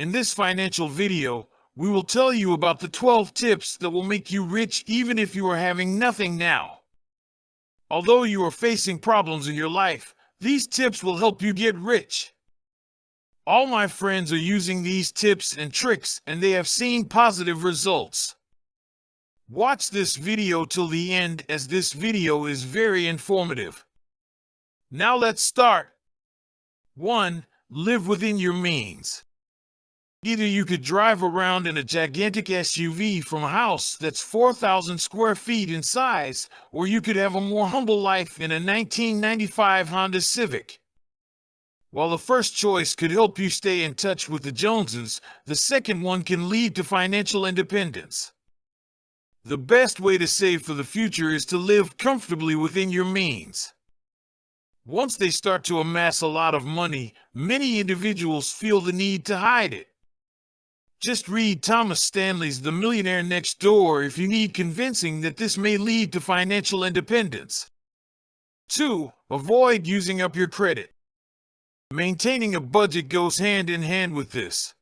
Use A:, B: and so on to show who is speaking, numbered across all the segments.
A: In this financial video, we will tell you about the 12 tips that will make you rich even if you are having nothing now. Although you are facing problems in your life, these tips will help you get rich. All my friends are using these tips and tricks and they have seen positive results. Watch this video till the end as this video is very informative. Now let's start. 1. Live within your means. Either you could drive around in a gigantic SUV from a house that's 4,000 square feet in size, or you could have a more humble life in a 1995 Honda Civic. While the first choice could help you stay in touch with the Joneses, the second one can lead to financial independence. The best way to save for the future is to live comfortably within your means. Once they start to amass a lot of money, many individuals feel the need to hide it. Just read Thomas Stanley's The Millionaire Next Door if you need convincing that this may lead to financial independence. 2. Avoid using up your credit. Maintaining a budget goes hand in hand with this.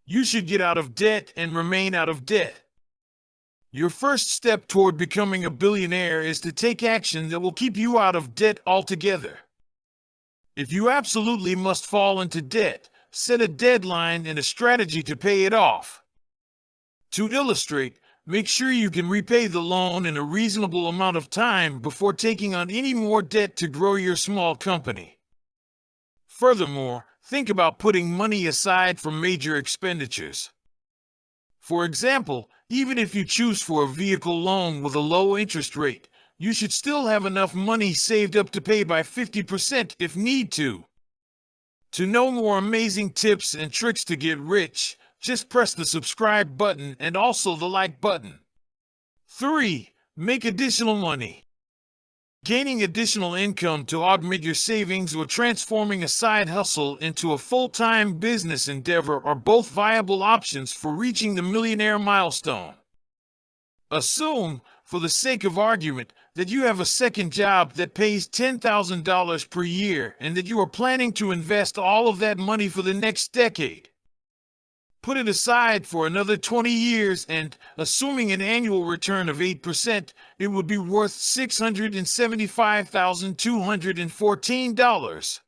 A: You should get out of debt and remain out of debt. Your first step toward becoming a billionaire is to take action that will keep you out of debt altogether. If you absolutely must fall into debt, set a deadline and a strategy to pay it off. To illustrate, make sure you can repay the loan in a reasonable amount of time before taking on any more debt to grow your small company. Furthermore, think about putting money aside for major expenditures. For example, even if you choose for a vehicle loan with a low interest rate, you should still have enough money saved up to pay by 50% if need to. To know more amazing tips and tricks to get rich, just press the subscribe button and also the like button. 3. Make additional money. Gaining additional income to augment your savings or transforming a side hustle into a full-time business endeavor are both viable options for reaching the millionaire milestone. Assume, for the sake of argument, that you have a second job that pays $10,000 per year and that you are planning to invest all of that money for the next decade. Put it aside for another 20 years and, assuming an annual return of 8%, it would be worth $675,214.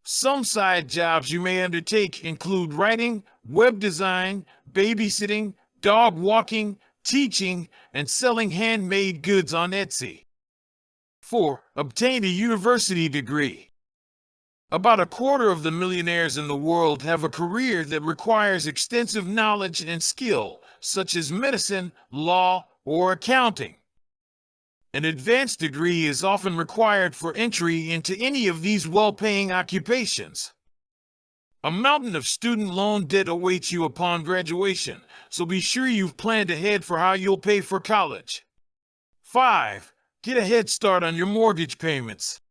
A: Some side jobs you may undertake include writing, web design, babysitting, dog walking, teaching, and selling handmade goods on Etsy. 4. Obtain a university degree. About a quarter of the millionaires in the world have a career that requires extensive knowledge and skill, such as medicine, law, or accounting. An advanced degree is often required for entry into any of these well-paying occupations. A mountain of student loan debt awaits you upon graduation, so be sure you've planned ahead for how you'll pay for college. 5. Get a head start on your mortgage payments.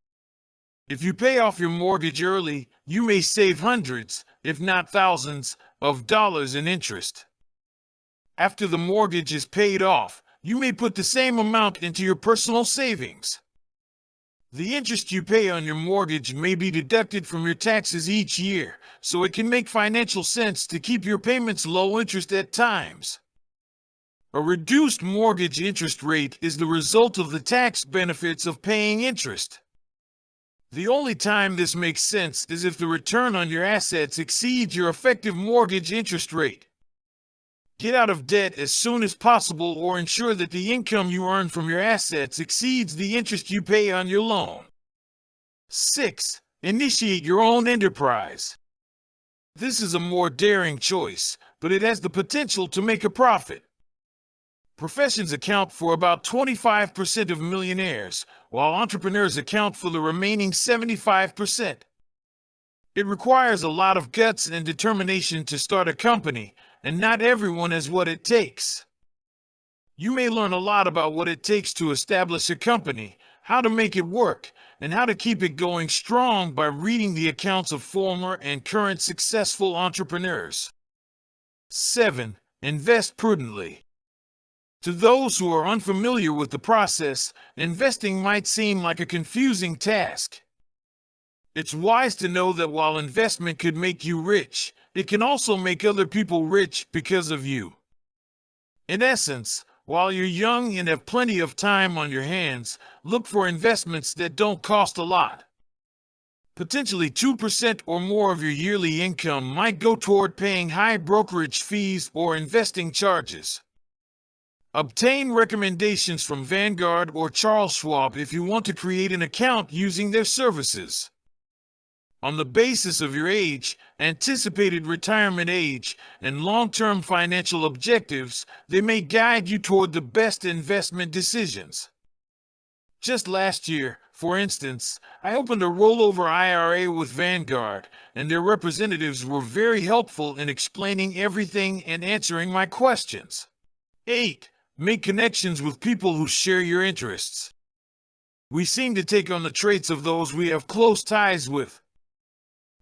A: If you pay off your mortgage early, you may save hundreds, if not thousands, of dollars in interest. After the mortgage is paid off, you may put the same amount into your personal savings. The interest you pay on your mortgage may be deducted from your taxes each year, so it can make financial sense to keep your payments low interest at times. A reduced mortgage interest rate is the result of the tax benefits of paying interest. The only time this makes sense is if the return on your assets exceeds your effective mortgage interest rate. Get out of debt as soon as possible or ensure that the income you earn from your assets exceeds the interest you pay on your loan. 6. Initiate your own enterprise. This is a more daring choice, but it has the potential to make a profit. Professions account for about 25% of millionaires, while entrepreneurs account for the remaining 75%. It requires a lot of guts and determination to start a company, and not everyone has what it takes. You may learn a lot about what it takes to establish a company, how to make it work, and how to keep it going strong by reading the accounts of former and current successful entrepreneurs. 7. Invest prudently. To those who are unfamiliar with the process, investing might seem like a confusing task. It's wise to know that while investment could make you rich, it can also make other people rich because of you. In essence, while you're young and have plenty of time on your hands, look for investments that don't cost a lot. Potentially 2% or more of your yearly income might go toward paying high brokerage fees or investing charges. Obtain recommendations from Vanguard or Charles Schwab if you want to create an account using their services. On the basis of your age, anticipated retirement age, and long-term financial objectives, they may guide you toward the best investment decisions. Just last year, for instance, I opened a rollover IRA with Vanguard, and their representatives were very helpful in explaining everything and answering my questions. 8. Make connections with people who share your interests. We seem to take on the traits of those we have close ties with.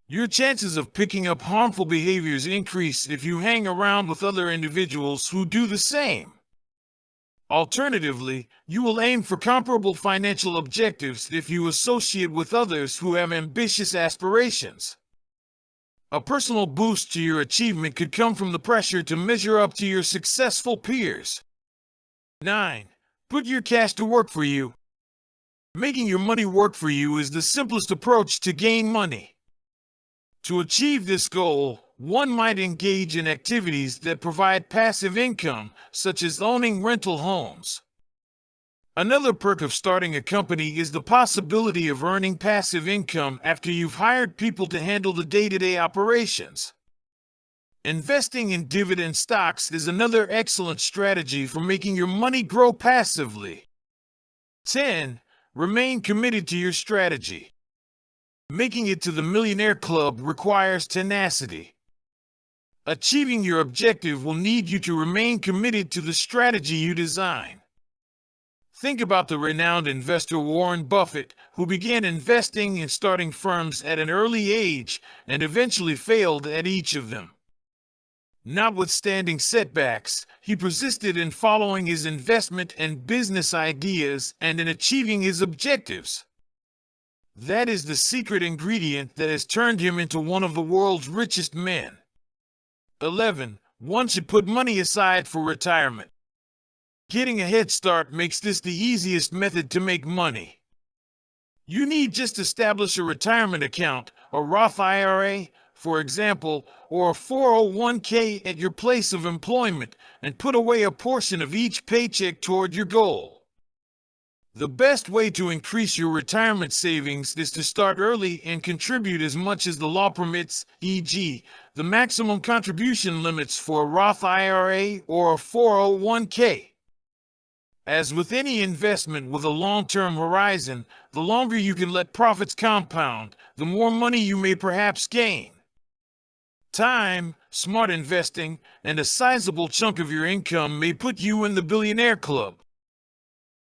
A: Your chances of picking up harmful behaviors increase if you hang around with other individuals who do the same. Alternatively, you will aim for comparable financial objectives if you associate with others who have ambitious aspirations. A personal boost to your achievement could come from the pressure to measure up to your successful peers. 9. Put your cash to work for you. Making your money work for you is the simplest approach to gain money. To achieve this goal, one might engage in activities that provide passive income, such as owning rental homes. Another perk of starting a company is the possibility of earning passive income after you've hired people to handle the day-to-day operations. Investing in dividend stocks is another excellent strategy for making your money grow passively. 10. Remain committed to your strategy. Making it to the Millionaire Club requires tenacity. Achieving your objective will need you to remain committed to the strategy you design. Think about the renowned investor Warren Buffett, who began investing and starting firms at an early age and eventually failed at each of them. Notwithstanding setbacks, he persisted in following his investment and business ideas and in achieving his objectives. That is the secret ingredient that has turned him into one of the world's richest men. 11. One should put money aside for retirement. Getting a head start makes this the easiest method to make money. You need just establish a retirement account, a Roth IRA, for example, or a 401k at your place of employment, and put away a portion of each paycheck toward your goal. The best way to increase your retirement savings is to start early and contribute as much as the law permits, e.g., the maximum contribution limits for a Roth IRA or a 401k. As with any investment with a long-term horizon, the longer you can let profits compound, the more money you may perhaps gain. Time, smart investing, and a sizable chunk of your income may put you in the Billionaire Club.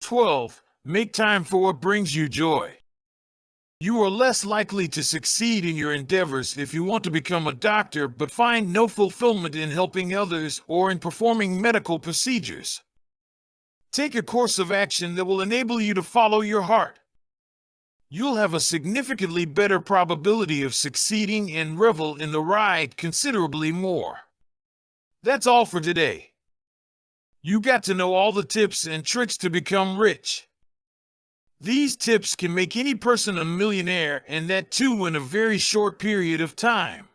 A: 12. Make time for what brings you joy. You are less likely to succeed in your endeavors if you want to become a doctor but find no fulfillment in helping others or in performing medical procedures. Take a course of action that will enable you to follow your heart. You'll have a significantly better probability of succeeding and revel in the ride considerably more. That's all for today. You got to know all the tips and tricks to become rich. These tips can make any person a millionaire, and that too in a very short period of time.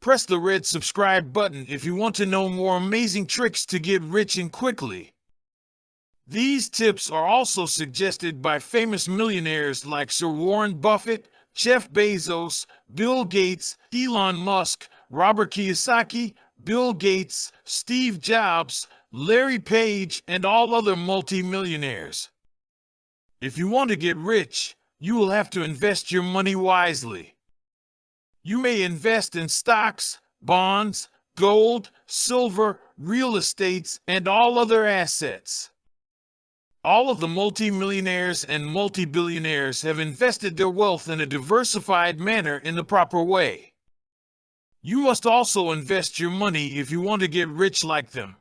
A: Press the red subscribe button if you want to know more amazing tricks to get rich and quickly. These tips are also suggested by famous millionaires like Sir Warren Buffett, Jeff Bezos, Bill Gates, Elon Musk, Robert Kiyosaki, Bill Gates, Steve Jobs, Larry Page, and all other multi-millionaires. If you want to get rich, you will have to invest your money wisely. You may invest in stocks, bonds, gold, silver, real estates, and all other assets. All of the multi-millionaires and multi-billionaires have invested their wealth in a diversified manner in the proper way. You must also invest your money if you want to get rich like them.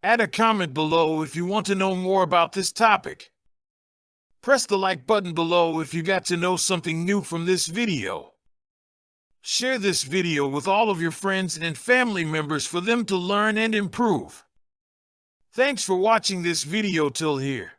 A: Add a comment below if you want to know more about this topic. Press the like button below if you got to know something new from this video. Share this video with all of your friends and family members for them to learn and improve. Thanks for watching this video till here.